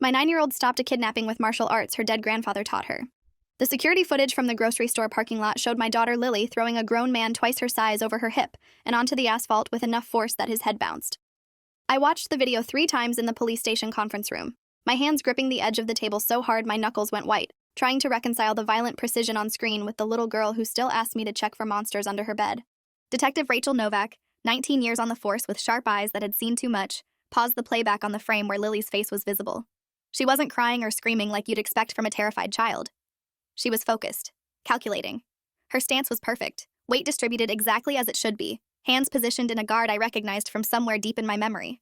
My 9-year-old stopped a kidnapping with martial arts her dead grandfather taught her. The security footage from the grocery store parking lot showed my daughter Lily throwing a grown man twice her size over her hip and onto the asphalt with enough force that his head bounced. I watched the video 3 times in the police station conference room, my hands gripping the edge of the table so hard my knuckles went white, trying to reconcile the violent precision on screen with the little girl who still asked me to check for monsters under her bed. Detective Rachel Novak, 19 years on the force with sharp eyes that had seen too much, paused the playback on the frame where Lily's face was visible. She wasn't crying or screaming like you'd expect from a terrified child. She was focused, calculating. Her stance was perfect, weight distributed exactly as it should be, hands positioned in a guard I recognized from somewhere deep in my memory.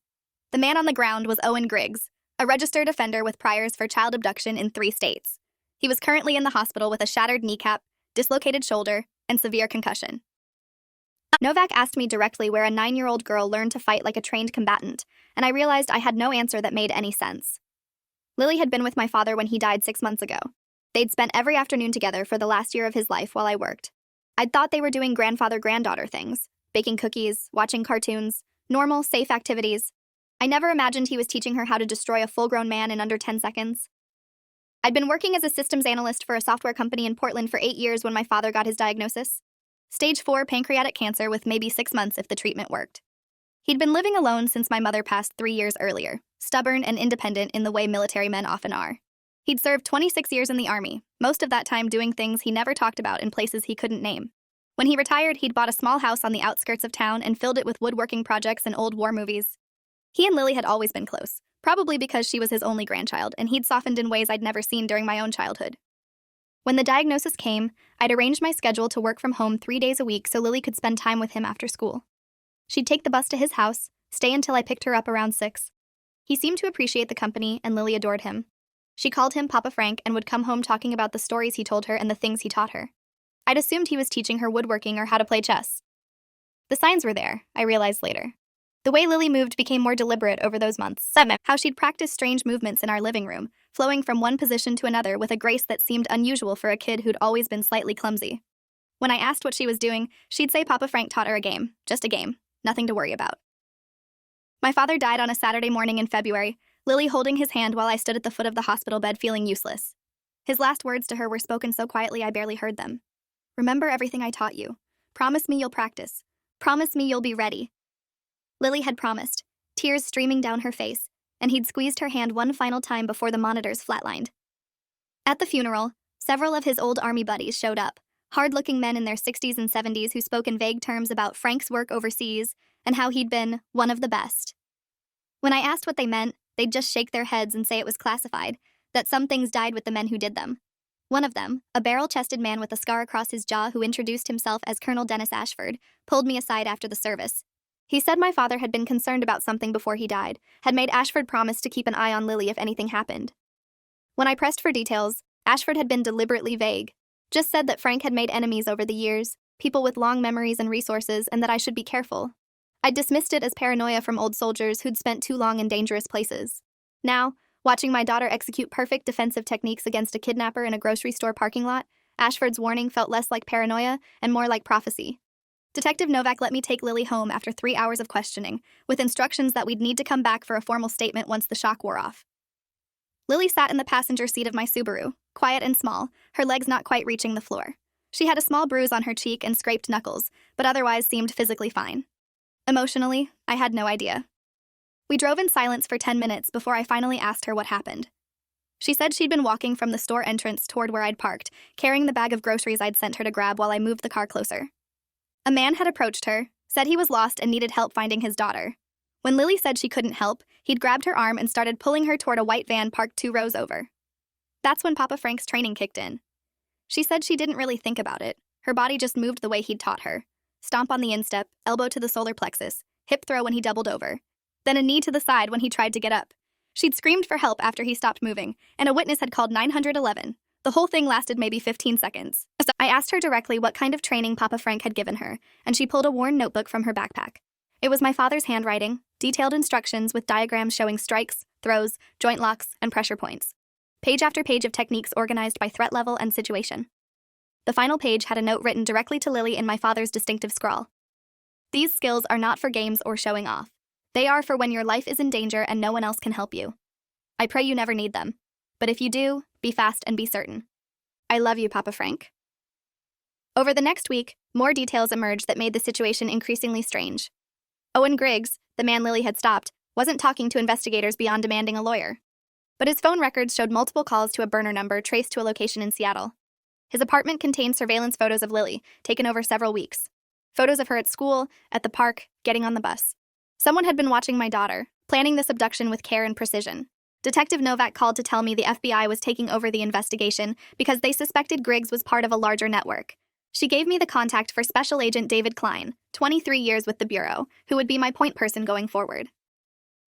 The man on the ground was Owen Griggs, a registered offender with priors for child abduction in 3 states. He was currently in the hospital with a shattered kneecap, dislocated shoulder, and severe concussion. Novak asked me directly where a 9-year-old girl learned to fight like a trained combatant, and I realized I had no answer that made any sense. Lily had been with my father when he died 6 months ago. They'd spent every afternoon together for the last year of his life while I worked. I'd thought they were doing grandfather-granddaughter things, baking cookies, watching cartoons, normal, safe activities. I never imagined he was teaching her how to destroy a full-grown man in under 10 seconds. I'd been working as a systems analyst for a software company in Portland for 8 years when my father got his diagnosis. Stage 4 pancreatic cancer with maybe 6 months if the treatment worked. He'd been living alone since my mother passed 3 years earlier, stubborn and independent in the way military men often are. He'd served 26 years in the Army, most of that time doing things he never talked about in places he couldn't name. When he retired, he'd bought a small house on the outskirts of town and filled it with woodworking projects and old war movies. He and Lily had always been close, probably because she was his only grandchild, and he'd softened in ways I'd never seen during my own childhood. When the diagnosis came, I'd arranged my schedule to work from home 3 days a week so Lily could spend time with him after school. She'd take the bus to his house, stay until I picked her up around 6. He seemed to appreciate the company, and Lily adored him. She called him Papa Frank and would come home talking about the stories he told her and the things he taught her. I'd assumed he was teaching her woodworking or how to play chess. The signs were there, I realized later. The way Lily moved became more deliberate over those months. How she'd practice strange movements in our living room, flowing from one position to another with a grace that seemed unusual for a kid who'd always been slightly clumsy. When I asked what she was doing, she'd say Papa Frank taught her a game, just a game, nothing to worry about. My father died on a Saturday morning in February, Lily holding his hand while I stood at the foot of the hospital bed feeling useless. His last words to her were spoken so quietly I barely heard them. Remember everything I taught you. Promise me you'll practice. Promise me you'll be ready. Lily had promised, tears streaming down her face, and he'd squeezed her hand one final time before the monitors flatlined. At the funeral, several of his old Army buddies showed up, hard-looking men in their 60s and 70s who spoke in vague terms about Frank's work overseas and how he'd been one of the best. When I asked what they meant, they'd just shake their heads and say it was classified, that some things died with the men who did them. One of them, a barrel-chested man with a scar across his jaw who introduced himself as Colonel Dennis Ashford, pulled me aside after the service. He said my father had been concerned about something before he died, had made Ashford promise to keep an eye on Lily if anything happened. When I pressed for details, Ashford had been deliberately vague, just said that Frank had made enemies over the years, people with long memories and resources, and that I should be careful. I'd dismissed it as paranoia from old soldiers who'd spent too long in dangerous places. Now, watching my daughter execute perfect defensive techniques against a kidnapper in a grocery store parking lot, Ashford's warning felt less like paranoia and more like prophecy. Detective Novak let me take Lily home after 3 hours of questioning, with instructions that we'd need to come back for a formal statement once the shock wore off. Lily sat in the passenger seat of my Subaru, quiet and small, her legs not quite reaching the floor. She had a small bruise on her cheek and scraped knuckles, but otherwise seemed physically fine. Emotionally, I had no idea. We drove in silence for 10 minutes before I finally asked her what happened. She said she'd been walking from the store entrance toward where I'd parked, carrying the bag of groceries I'd sent her to grab while I moved the car closer. A man had approached her, said he was lost and needed help finding his daughter. When Lily said she couldn't help, he'd grabbed her arm and started pulling her toward a white van parked 2 rows over. That's when Papa Frank's training kicked in. She said she didn't really think about it. Her body just moved the way he'd taught her. Stomp on the instep, elbow to the solar plexus, hip throw when he doubled over, then a knee to the side when he tried to get up. She'd screamed for help after he stopped moving, and a witness had called 911. The whole thing lasted maybe 15 seconds. I asked her directly what kind of training Papa Frank had given her, and she pulled a worn notebook from her backpack. It was my father's handwriting, detailed instructions with diagrams showing strikes, throws, joint locks, and pressure points. Page after page of techniques organized by threat level and situation. The final page had a note written directly to Lily in my father's distinctive scrawl. These skills are not for games or showing off. They are for when your life is in danger and no one else can help you. I pray you never need them. But if you do, be fast and be certain. I love you, Papa Frank. Over the next week, more details emerged that made the situation increasingly strange. Owen Griggs, the man Lily had stopped, wasn't talking to investigators beyond demanding a lawyer. But his phone records showed multiple calls to a burner number traced to a location in Seattle. His apartment contained surveillance photos of Lily, taken over several weeks. Photos of her at school, at the park, getting on the bus. Someone had been watching my daughter, planning this abduction with care and precision. Detective Novak called to tell me the FBI was taking over the investigation because they suspected Griggs was part of a larger network. She gave me the contact for Special Agent David Klein, 23 years with the Bureau, who would be my point person going forward.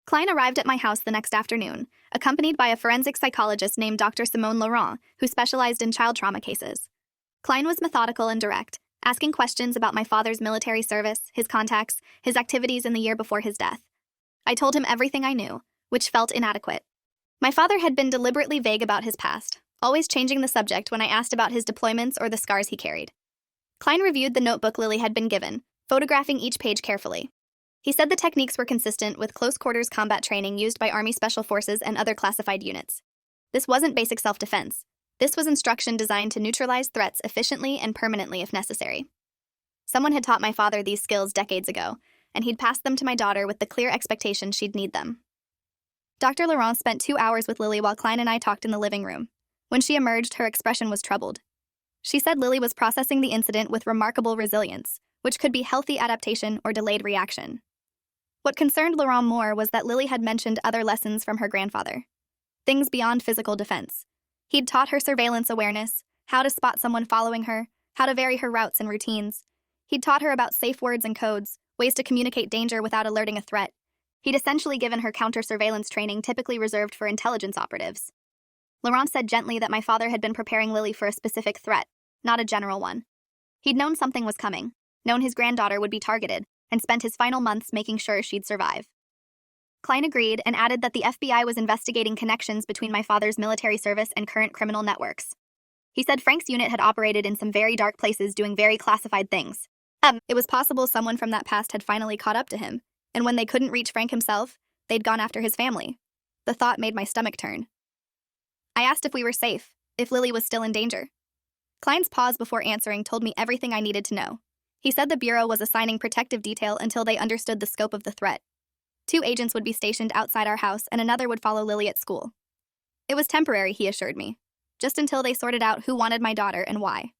Klein arrived at my house the next afternoon, accompanied by a forensic psychologist named Dr. Simone Laurent, who specialized in child trauma cases. Klein was methodical and direct, asking questions about my father's military service, his contacts, his activities in the year before his death. I told him everything I knew, which felt inadequate. My father had been deliberately vague about his past, always changing the subject when I asked about his deployments or the scars he carried. Klein reviewed the notebook Lily had been given, photographing each page carefully. He said the techniques were consistent with close-quarters combat training used by Army Special Forces and other classified units. This wasn't basic self-defense. This was instruction designed to neutralize threats efficiently and permanently if necessary. Someone had taught my father these skills decades ago, and he'd passed them to my daughter with the clear expectation she'd need them. Dr. Laurent spent 2 hours with Lily while Klein and I talked in the living room. When she emerged, her expression was troubled. She said Lily was processing the incident with remarkable resilience, which could be healthy adaptation or delayed reaction. What concerned Laurent more was that Lily had mentioned other lessons from her grandfather. Things beyond physical defense. He'd taught her surveillance awareness, how to spot someone following her, how to vary her routes and routines. He'd taught her about safe words and codes, ways to communicate danger without alerting a threat. He'd essentially given her counter-surveillance training typically reserved for intelligence operatives. Laurent said gently that my father had been preparing Lily for a specific threat, not a general one. He'd known something was coming, known his granddaughter would be targeted, and spent his final months making sure she'd survive. Klein agreed and added that the FBI was investigating connections between my father's military service and current criminal networks. He said Frank's unit had operated in some very dark places doing very classified things. It was possible someone from that past had finally caught up to him, and when they couldn't reach Frank himself, they'd gone after his family. The thought made my stomach turn. I asked if we were safe, if Lily was still in danger. Klein's pause before answering told me everything I needed to know. He said the Bureau was assigning protective detail until they understood the scope of the threat. 2 agents would be stationed outside our house and another would follow Lily at school. It was temporary, he assured me, just until they sorted out who wanted my daughter and why.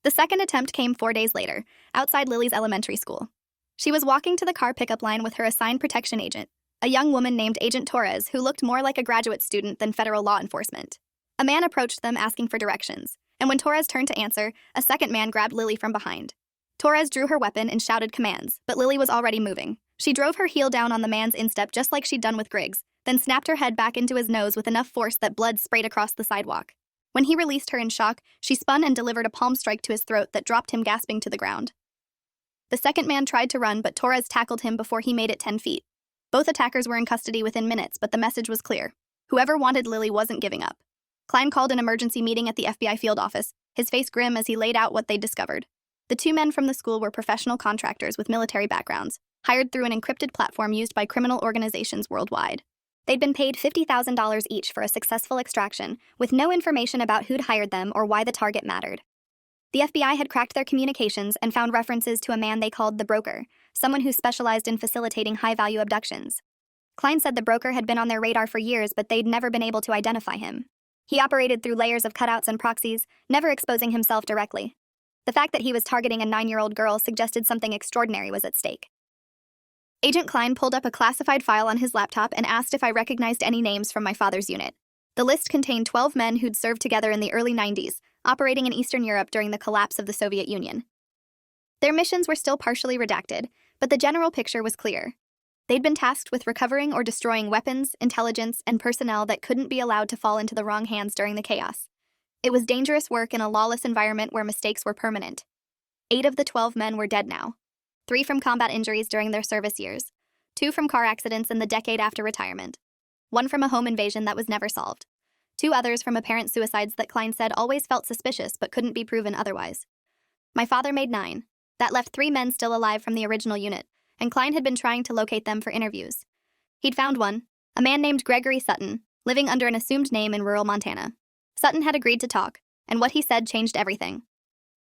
The second attempt came 4 days later, outside Lily's elementary school. She was walking to the car pickup line with her assigned protection agent, a young woman named Agent Torres who looked more like a graduate student than federal law enforcement. A man approached them asking for directions, and when Torres turned to answer, a second man grabbed Lily from behind. Torres drew her weapon and shouted commands, but Lily was already moving. She drove her heel down on the man's instep just like she'd done with Griggs, then snapped her head back into his nose with enough force that blood sprayed across the sidewalk. When he released her in shock, she spun and delivered a palm strike to his throat that dropped him gasping to the ground. The second man tried to run, but Torres tackled him before he made it 10 feet. Both attackers were in custody within minutes, but the message was clear. Whoever wanted Lily wasn't giving up. Klein called an emergency meeting at the FBI field office, his face grim as he laid out what they'd discovered. The 2 men from the school were professional contractors with military backgrounds, hired through an encrypted platform used by criminal organizations worldwide. They'd been paid $50,000 each for a successful extraction, with no information about who'd hired them or why the target mattered. The FBI had cracked their communications and found references to a man they called the broker, someone who specialized in facilitating high-value abductions. Klein said the broker had been on their radar for years, but they'd never been able to identify him. He operated through layers of cutouts and proxies, never exposing himself directly. The fact that he was targeting a 9-year-old girl suggested something extraordinary was at stake. Agent Klein pulled up a classified file on his laptop and asked if I recognized any names from my father's unit. The list contained 12 men who'd served together in the early 90s, operating in Eastern Europe during the collapse of the Soviet Union. Their missions were still partially redacted, but the general picture was clear. They'd been tasked with recovering or destroying weapons, intelligence, and personnel that couldn't be allowed to fall into the wrong hands during the chaos. It was dangerous work in a lawless environment where mistakes were permanent. 8 of the 12 men were dead now. 3 from combat injuries during their service years, 2 from car accidents in the decade after retirement, 1 from a home invasion that was never solved, 2 others from apparent suicides that Klein said always felt suspicious but couldn't be proven otherwise. My father made 9. That left 3 men still alive from the original unit, and Klein had been trying to locate them for interviews. He'd found one, a man named Gregory Sutton, living under an assumed name in rural Montana. Sutton had agreed to talk, and what he said changed everything.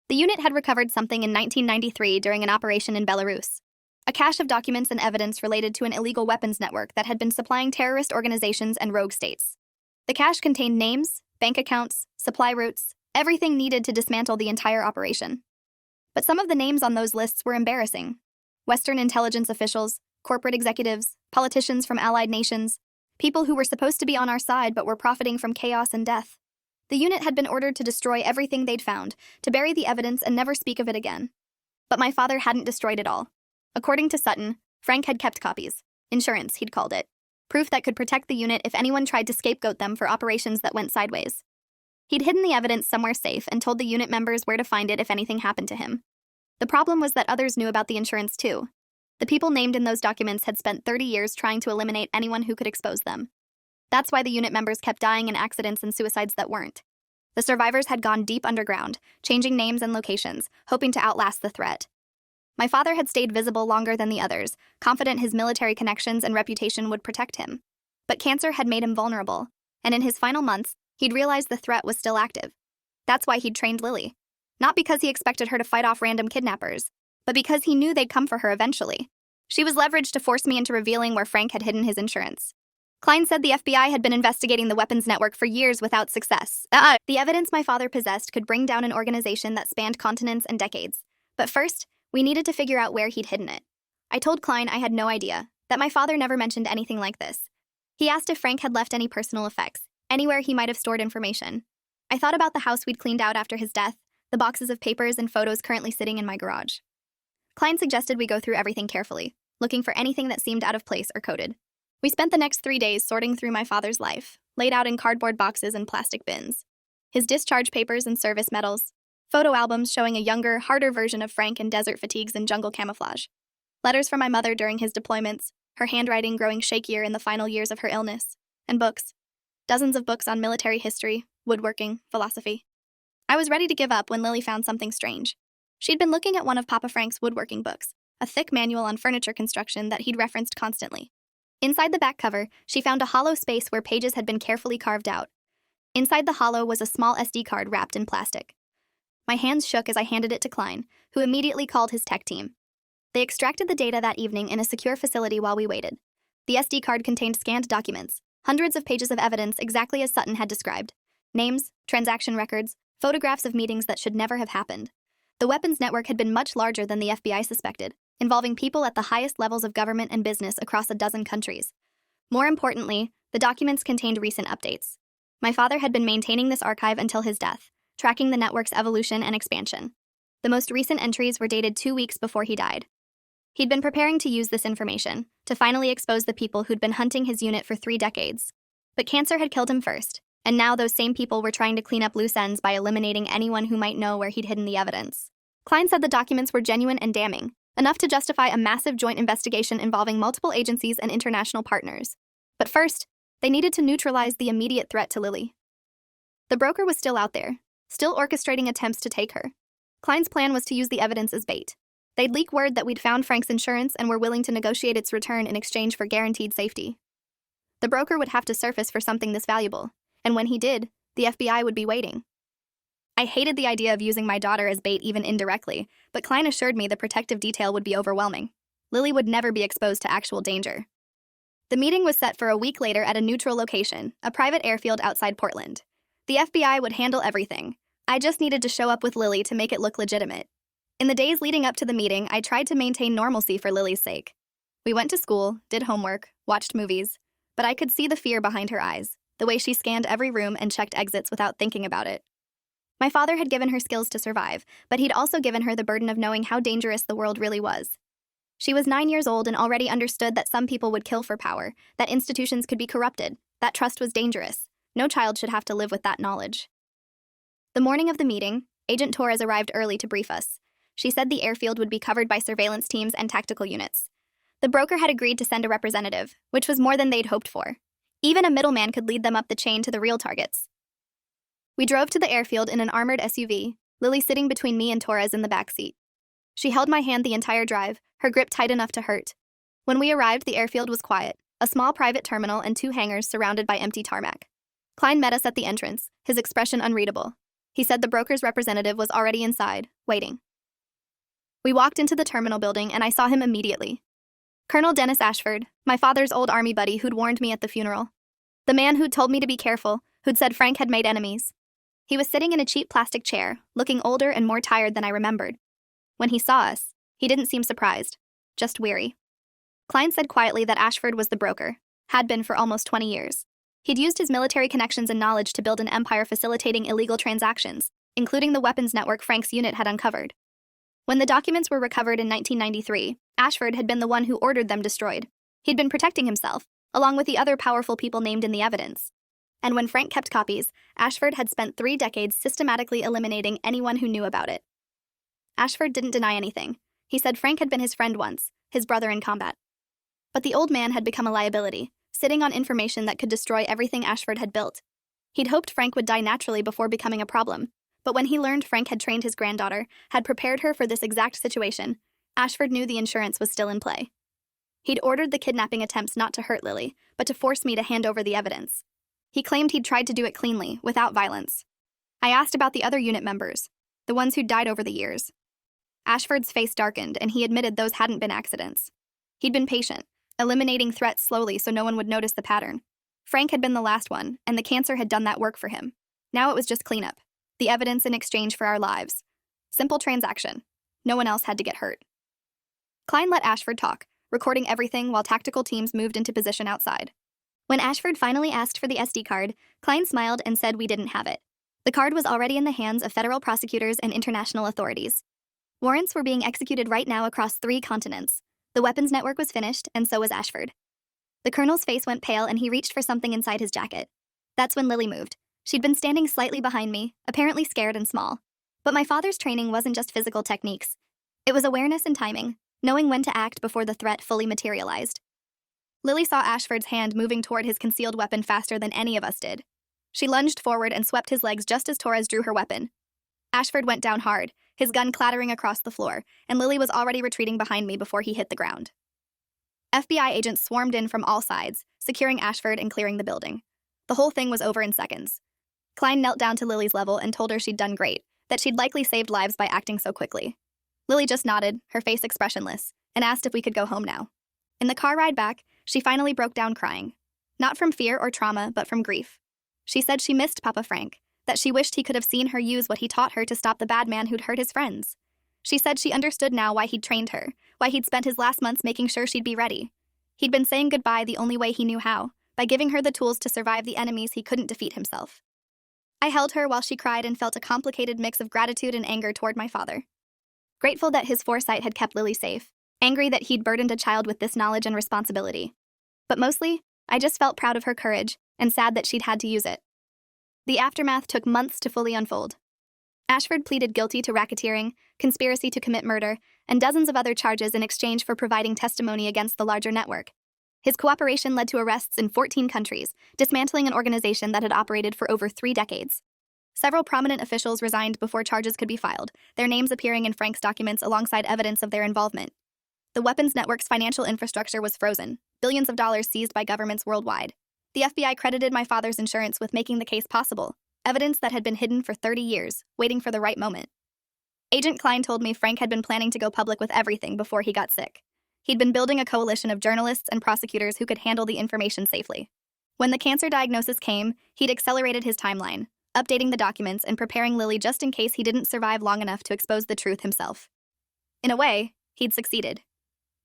The unit had recovered something in 1993 during an operation in Belarus. A cache of documents and evidence related to an illegal weapons network that had been supplying terrorist organizations and rogue states. The cache contained names, bank accounts, supply routes, everything needed to dismantle the entire operation. But some of the names on those lists were embarrassing. Western intelligence officials, corporate executives, politicians from allied nations, people who were supposed to be on our side but were profiting from chaos and death. The unit had been ordered to destroy everything they'd found, to bury the evidence and never speak of it again. But my father hadn't destroyed it all. According to Sutton, Frank had kept copies. Insurance, he'd called it. Proof that could protect the unit if anyone tried to scapegoat them for operations that went sideways. He'd hidden the evidence somewhere safe and told the unit members where to find it if anything happened to him. The problem was that others knew about the insurance too. The people named in those documents had spent 30 years trying to eliminate anyone who could expose them. That's why the unit members kept dying in accidents and suicides that weren't. The survivors had gone deep underground, changing names and locations, hoping to outlast the threat. My father had stayed visible longer than the others, confident his military connections and reputation would protect him. But cancer had made him vulnerable, and in his final months, he'd realized the threat was still active. That's why he'd trained Lily. Not because he expected her to fight off random kidnappers, but because he knew they'd come for her eventually. She was leveraged to force me into revealing where Frank had hidden his insurance. Klein said the FBI had been investigating the weapons network for years without success. The evidence my father possessed could bring down an organization that spanned continents and decades. But first, we needed to figure out where he'd hidden it. I told Klein I had no idea, that my father never mentioned anything like this. He asked if Frank had left any personal effects, anywhere he might have stored information. I thought about the house we'd cleaned out after his death, the boxes of papers and photos currently sitting in my garage. Klein suggested we go through everything carefully, looking for anything that seemed out of place or coded. We spent the next 3 days sorting through my father's life, laid out in cardboard boxes and plastic bins. His discharge papers and service medals, photo albums showing a younger, harder version of Frank in desert fatigues and jungle camouflage. Letters from my mother during his deployments, her handwriting growing shakier in the final years of her illness, and books. Dozens of books on military history, woodworking, philosophy. I was ready to give up when Lily found something strange. She'd been looking at one of Papa Frank's woodworking books, a thick manual on furniture construction that he'd referenced constantly. Inside the back cover, she found a hollow space where pages had been carefully carved out. Inside the hollow was a small SD card wrapped in plastic. My hands shook as I handed it to Klein, who immediately called his tech team. They extracted the data that evening in a secure facility while we waited. The SD card contained scanned documents, hundreds of pages of evidence exactly as Sutton had described. Names, transaction records, photographs of meetings that should never have happened. The weapons network had been much larger than the FBI suspected, involving people at the highest levels of government and business across a dozen countries. More importantly, the documents contained recent updates. My father had been maintaining this archive until his death, tracking the network's evolution and expansion. The most recent entries were dated 2 weeks before he died. He'd been preparing to use this information to finally expose the people who'd been hunting his unit for 3 decades. But cancer had killed him first, and now those same people were trying to clean up loose ends by eliminating anyone who might know where he'd hidden the evidence. Klein said the documents were genuine and damning, enough to justify a massive joint investigation involving multiple agencies and international partners. But first, they needed to neutralize the immediate threat to Lily. The broker was still out there, still orchestrating attempts to take her. Klein's plan was to use the evidence as bait. They'd leak word that we'd found Frank's insurance and were willing to negotiate its return in exchange for guaranteed safety. The broker would have to surface for something this valuable, and when he did, the FBI would be waiting. I hated the idea of using my daughter as bait even indirectly, but Klein assured me the protective detail would be overwhelming. Lily would never be exposed to actual danger. The meeting was set for a week later at a neutral location, a private airfield outside Portland. The FBI would handle everything. I just needed to show up with Lily to make it look legitimate. In the days leading up to the meeting, I tried to maintain normalcy for Lily's sake. We went to school, did homework, watched movies, but I could see the fear behind her eyes, the way she scanned every room and checked exits without thinking about it. My father had given her skills to survive, but he'd also given her the burden of knowing how dangerous the world really was. She was 9 years old and already understood that some people would kill for power, that institutions could be corrupted, that trust was dangerous. No child should have to live with that knowledge. The morning of the meeting, Agent Torres arrived early to brief us. She said the airfield would be covered by surveillance teams and tactical units. The broker had agreed to send a representative, which was more than they'd hoped for. Even a middleman could lead them up the chain to the real targets. We drove to the airfield in an armored SUV, Lily sitting between me and Torres in the back seat. She held my hand the entire drive, her grip tight enough to hurt. When we arrived, the airfield was quiet. a small private terminal and 2 hangars surrounded by empty tarmac. Klein met us at the entrance, his expression unreadable. He said the broker's representative was already inside, waiting. We walked into the terminal building and I saw him immediately. Colonel Dennis Ashford, my father's old army buddy who'd warned me at the funeral. The man who'd told me to be careful, who'd said Frank had made enemies. He was sitting in a cheap plastic chair, looking older and more tired than I remembered. When he saw us, he didn't seem surprised, just weary. Klein said quietly that Ashford was the broker, had been for almost 20 years. He'd used his military connections and knowledge to build an empire facilitating illegal transactions, including the weapons network Frank's unit had uncovered. When the documents were recovered in 1993, Ashford had been the one who ordered them destroyed. He'd been protecting himself, along with the other powerful people named in the evidence. And when Frank kept copies, Ashford had spent 3 decades systematically eliminating anyone who knew about it. Ashford didn't deny anything. He said Frank had been his friend once, his brother in combat. But the old man had become a liability, sitting on information that could destroy everything Ashford had built. He'd hoped Frank would die naturally before becoming a problem, but when he learned Frank had trained his granddaughter, had prepared her for this exact situation, Ashford knew the insurance was still in play. He'd ordered the kidnapping attempts not to hurt Lily, but to force me to hand over the evidence. He claimed he'd tried to do it cleanly, without violence. I asked about the other unit members, the ones who'd died over the years. Ashford's face darkened, and he admitted those hadn't been accidents. He'd been patient, eliminating threats slowly so no one would notice the pattern. Frank had been the last one, and the cancer had done that work for him. Now it was just cleanup. The evidence in exchange for our lives. Simple transaction. No one else had to get hurt. Klein let Ashford talk, recording everything while tactical teams moved into position outside. When Ashford finally asked for the SD card, Klein smiled and said we didn't have it. The card was already in the hands of federal prosecutors and international authorities. Warrants were being executed right now across 3 continents. The weapons network was finished, and so was Ashford. The colonel's face went pale and he reached for something inside his jacket. That's when Lily moved. She'd been standing slightly behind me, apparently scared and small. But my father's training wasn't just physical techniques. It was awareness and timing, knowing when to act before the threat fully materialized. Lily saw Ashford's hand moving toward his concealed weapon faster than any of us did. She lunged forward and swept his legs just as Torres drew her weapon. Ashford went down hard, his gun clattering across the floor, and Lily was already retreating behind me before he hit the ground. FBI agents swarmed in from all sides, securing Ashford and clearing the building. The whole thing was over in seconds. Klein knelt down to Lily's level and told her she'd done great, that she'd likely saved lives by acting so quickly. Lily just nodded, her face expressionless, and asked if we could go home now. In the car ride back, she finally broke down crying. Not from fear or trauma, but from grief. She said she missed Papa Frank, that she wished he could have seen her use what he taught her to stop the bad man who'd hurt his friends. She said she understood now why he'd trained her, why he'd spent his last months making sure she'd be ready. He'd been saying goodbye the only way he knew how, by giving her the tools to survive the enemies he couldn't defeat himself. I held her while she cried and felt a complicated mix of gratitude and anger toward my father. Grateful that his foresight had kept Lily safe, angry that he'd burdened a child with this knowledge and responsibility. But mostly, I just felt proud of her courage, and sad that she'd had to use it. The aftermath took months to fully unfold. Ashford pleaded guilty to racketeering, conspiracy to commit murder, and dozens of other charges in exchange for providing testimony against the larger network. His cooperation led to arrests in 14 countries, dismantling an organization that had operated for over 3 decades. Several prominent officials resigned before charges could be filed, their names appearing in Frank's documents alongside evidence of their involvement. The weapons network's financial infrastructure was frozen, billions of dollars seized by governments worldwide. The FBI credited my father's insurance with making the case possible, evidence that had been hidden for 30 years, waiting for the right moment. Agent Klein told me Frank had been planning to go public with everything before he got sick. He'd been building a coalition of journalists and prosecutors who could handle the information safely. When the cancer diagnosis came, he'd accelerated his timeline, updating the documents and preparing Lily just in case he didn't survive long enough to expose the truth himself. In a way, he'd succeeded.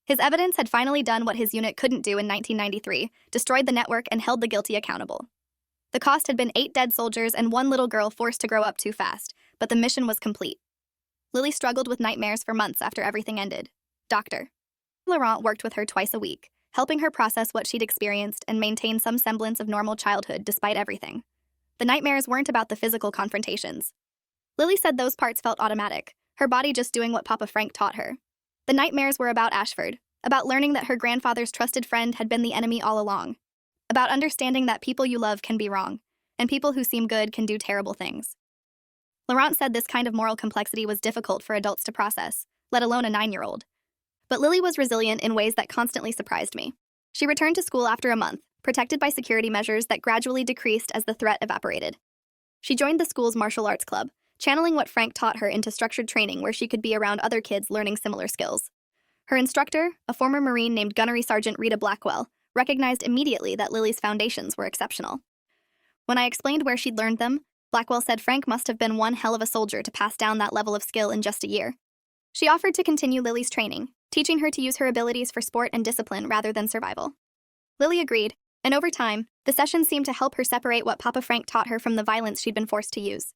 His evidence had finally done what his unit couldn't do in 1993, destroyed the network and held the guilty accountable. The cost had been 8 dead soldiers and 1 little girl forced to grow up too fast, but the mission was complete. Lily struggled with nightmares for months after everything ended. Dr. Laurent worked with her twice a week, helping her process what she'd experienced and maintain some semblance of normal childhood despite everything. The nightmares weren't about the physical confrontations. Lily said those parts felt automatic, her body just doing what Papa Frank taught her. The nightmares were about Ashford, about learning that her grandfather's trusted friend had been the enemy all along, about understanding that people you love can be wrong, and people who seem good can do terrible things. Laurent said this kind of moral complexity was difficult for adults to process, let alone a 9-year-old. But Lily was resilient in ways that constantly surprised me. She returned to school after a month, protected by security measures that gradually decreased as the threat evaporated. She joined the school's martial arts club, channeling what Frank taught her into structured training where she could be around other kids learning similar skills. Her instructor, a former Marine named Gunnery Sergeant Rita Blackwell, recognized immediately that Lily's foundations were exceptional. When I explained where she'd learned them, Blackwell said Frank must have been one hell of a soldier to pass down that level of skill in just a year. She offered to continue Lily's training, teaching her to use her abilities for sport and discipline rather than survival. Lily agreed, and over time, the sessions seemed to help her separate what Papa Frank taught her from the violence she'd been forced to use.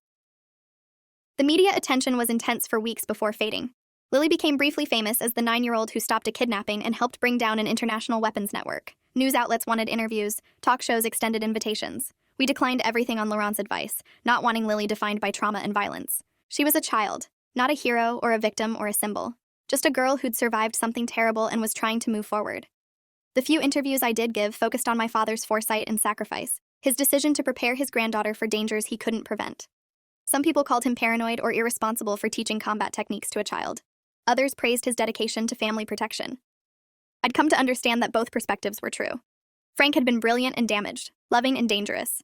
The media attention was intense for weeks before fading. Lily became briefly famous as the 9-year-old who stopped a kidnapping and helped bring down an international weapons network. News outlets wanted interviews, talk shows extended invitations. We declined everything on Laurent's advice, not wanting Lily defined by trauma and violence. She was a child, not a hero or a victim or a symbol, just a girl who'd survived something terrible and was trying to move forward. The few interviews I did give focused on my father's foresight and sacrifice, his decision to prepare his granddaughter for dangers he couldn't prevent. Some people called him paranoid or irresponsible for teaching combat techniques to a child. Others praised his dedication to family protection. I'd come to understand that both perspectives were true. Frank had been brilliant and damaged, loving and dangerous.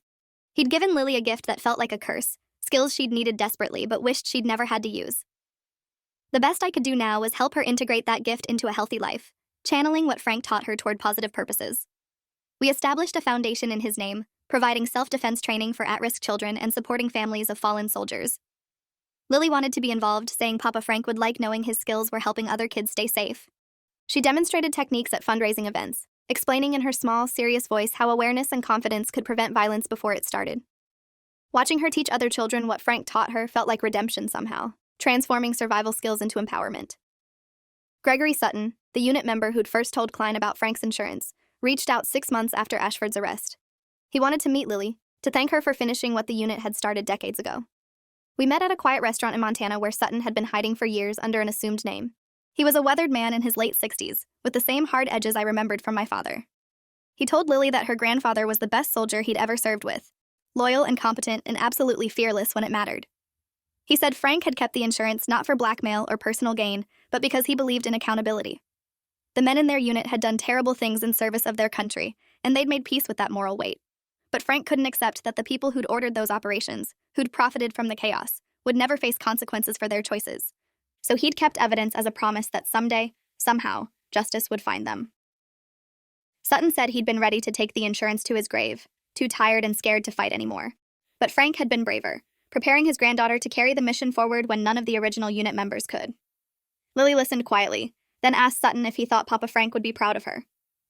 He'd given Lily a gift that felt like a curse, skills she'd needed desperately but wished she'd never had to use. The best I could do now was help her integrate that gift into a healthy life, channeling what Frank taught her toward positive purposes. We established a foundation in his name, providing self-defense training for at-risk children and supporting families of fallen soldiers. Lily wanted to be involved, saying Papa Frank would like knowing his skills were helping other kids stay safe. She demonstrated techniques at fundraising events, explaining in her small, serious voice how awareness and confidence could prevent violence before it started. Watching her teach other children what Frank taught her felt like redemption somehow, transforming survival skills into empowerment. Gregory Sutton, the unit member who'd first told Klein about Frank's insurance, reached out 6 months after Ashford's arrest. He wanted to meet Lily, to thank her for finishing what the unit had started decades ago. We met at a quiet restaurant in Montana where Sutton had been hiding for years under an assumed name. He was a weathered man in his late 60s, with the same hard edges I remembered from my father. He told Lily that her grandfather was the best soldier he'd ever served with, loyal and competent and absolutely fearless when it mattered. He said Frank had kept the insurance not for blackmail or personal gain, but because he believed in accountability. The men in their unit had done terrible things in service of their country, and they'd made peace with that moral weight. But Frank couldn't accept that the people who'd ordered those operations, who'd profited from the chaos, would never face consequences for their choices. So he'd kept evidence as a promise that someday, somehow, justice would find them. Sutton said he'd been ready to take the insurance to his grave, too tired and scared to fight anymore. But Frank had been braver, preparing his granddaughter to carry the mission forward when none of the original unit members could. Lily listened quietly, then asked Sutton if he thought Papa Frank would be proud of her.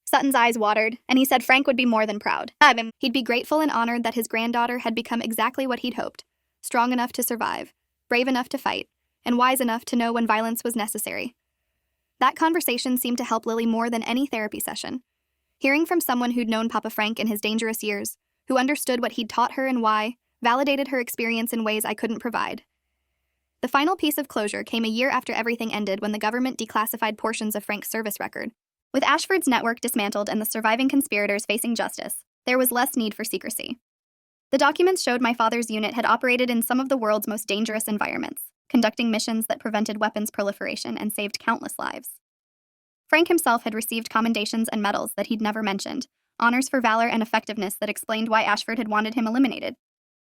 Sutton's eyes watered, and he said Frank would be more than proud. He'd be grateful and honored that his granddaughter had become exactly what he'd hoped, strong enough to survive, brave enough to fight, and wise enough to know when violence was necessary. That conversation seemed to help Lily more than any therapy session. Hearing from someone who'd known Papa Frank in his dangerous years, who understood what he'd taught her and why, validated her experience in ways I couldn't provide. The final piece of closure came a year after everything ended when the government declassified portions of Frank's service record. With Ashford's network dismantled and the surviving conspirators facing justice, there was less need for secrecy. The documents showed my father's unit had operated in some of the world's most dangerous environments, conducting missions that prevented weapons proliferation and saved countless lives. Frank himself had received commendations and medals that he'd never mentioned, honors for valor and effectiveness that explained why Ashford had wanted him eliminated.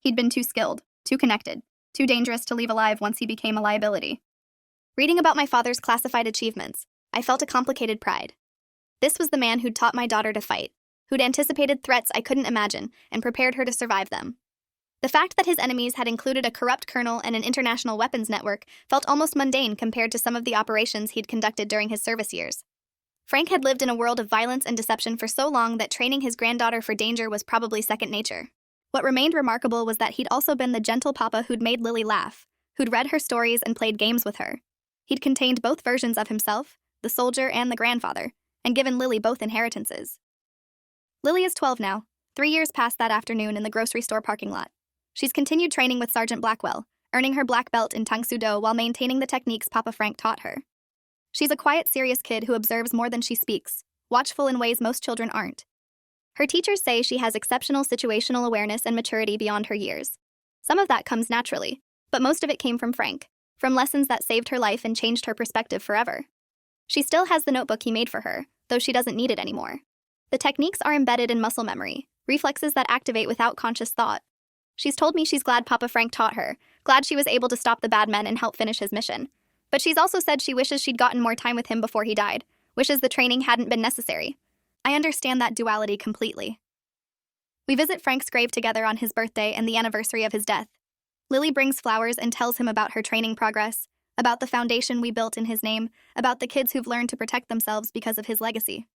He'd been too skilled, too connected, too dangerous to leave alive once he became a liability. Reading about my father's classified achievements, I felt a complicated pride. This was the man who'd taught my daughter to fight, who'd anticipated threats I couldn't imagine and prepared her to survive them. The fact that his enemies had included a corrupt colonel and an international weapons network felt almost mundane compared to some of the operations he'd conducted during his service years. Frank had lived in a world of violence and deception for so long that training his granddaughter for danger was probably second nature. What remained remarkable was that he'd also been the gentle papa who'd made Lily laugh, who'd read her stories and played games with her. He'd contained both versions of himself, the soldier and the grandfather, and given Lily both inheritances. Lily is 12 now, 3 years past that afternoon in the grocery store parking lot. She's continued training with Sergeant Blackwell, earning her black belt in Tang Soo Do while maintaining the techniques Papa Frank taught her. She's a quiet, serious kid who observes more than she speaks, watchful in ways most children aren't. Her teachers say she has exceptional situational awareness and maturity beyond her years. Some of that comes naturally, but most of it came from Frank, from lessons that saved her life and changed her perspective forever. She still has the notebook he made for her, though she doesn't need it anymore. The techniques are embedded in muscle memory, reflexes that activate without conscious thought. She's told me she's glad Papa Frank taught her, glad she was able to stop the bad men and help finish his mission. But she's also said she wishes she'd gotten more time with him before he died, wishes the training hadn't been necessary. I understand that duality completely. We visit Frank's grave together on his birthday and the anniversary of his death. Lily brings flowers and tells him about her training progress, about the foundation we built in his name, about the kids who've learned to protect themselves because of his legacy.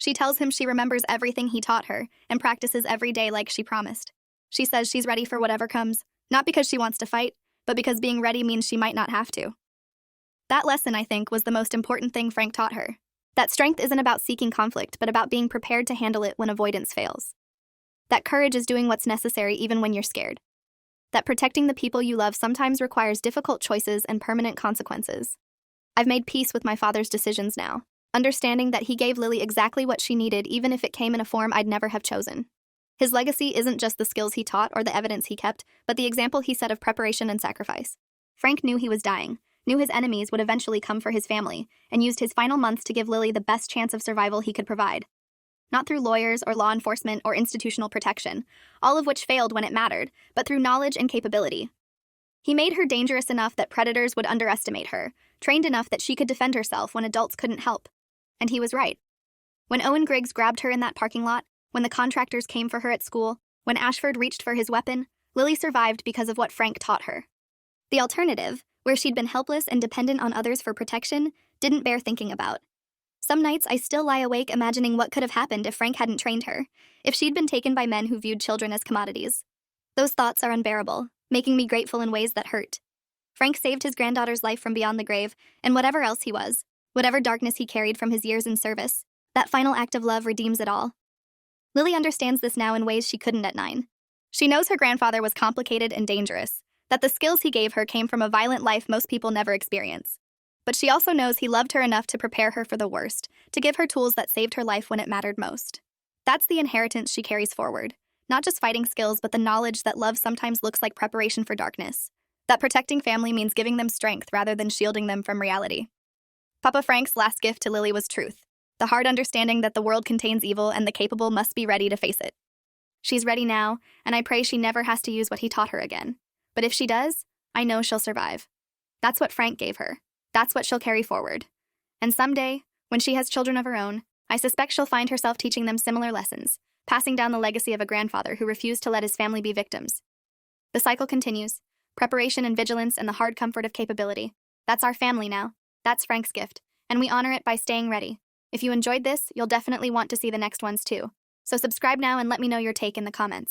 She tells him she remembers everything he taught her and practices every day like she promised. She says she's ready for whatever comes, not because she wants to fight, but because being ready means she might not have to. That lesson, I think, was the most important thing Frank taught her. That strength isn't about seeking conflict, but about being prepared to handle it when avoidance fails. That courage is doing what's necessary even when you're scared. That protecting the people you love sometimes requires difficult choices and permanent consequences. I've made peace with my father's decisions now, understanding that he gave Lily exactly what she needed even if it came in a form I'd never have chosen. His legacy isn't just the skills he taught or the evidence he kept, but the example he set of preparation and sacrifice. Frank knew he was dying, knew his enemies would eventually come for his family, and used his final months to give Lily the best chance of survival he could provide. Not through lawyers or law enforcement or institutional protection, all of which failed when it mattered, but through knowledge and capability. He made her dangerous enough that predators would underestimate her, trained enough that she could defend herself when adults couldn't help. And he was right. When Owen Griggs grabbed her in that parking lot, when the contractors came for her at school, when Ashford reached for his weapon, Lily survived because of what Frank taught her. The alternative, where she'd been helpless and dependent on others for protection, didn't bear thinking about. Some nights I still lie awake imagining what could have happened if Frank hadn't trained her, if she'd been taken by men who viewed children as commodities. Those thoughts are unbearable, making me grateful in ways that hurt. Frank saved his granddaughter's life from beyond the grave, and whatever else he was, whatever darkness he carried from his years in service, that final act of love redeems it all. Lily understands this now in ways she couldn't at 9. She knows her grandfather was complicated and dangerous, that the skills he gave her came from a violent life most people never experience. But she also knows he loved her enough to prepare her for the worst, to give her tools that saved her life when it mattered most. That's the inheritance she carries forward, not just fighting skills, but the knowledge that love sometimes looks like preparation for darkness, that protecting family means giving them strength rather than shielding them from reality. Papa Frank's last gift to Lily was truth, the hard understanding that the world contains evil and the capable must be ready to face it. She's ready now, and I pray she never has to use what he taught her again. But if she does, I know she'll survive. That's what Frank gave her. That's what she'll carry forward. And someday, when she has children of her own, I suspect she'll find herself teaching them similar lessons, passing down the legacy of a grandfather who refused to let his family be victims. The cycle continues. Preparation and vigilance and the hard comfort of capability. That's our family now. That's Frank's gift, and we honor it by staying ready. If you enjoyed this, you'll definitely want to see the next ones too. So subscribe now and let me know your take in the comments.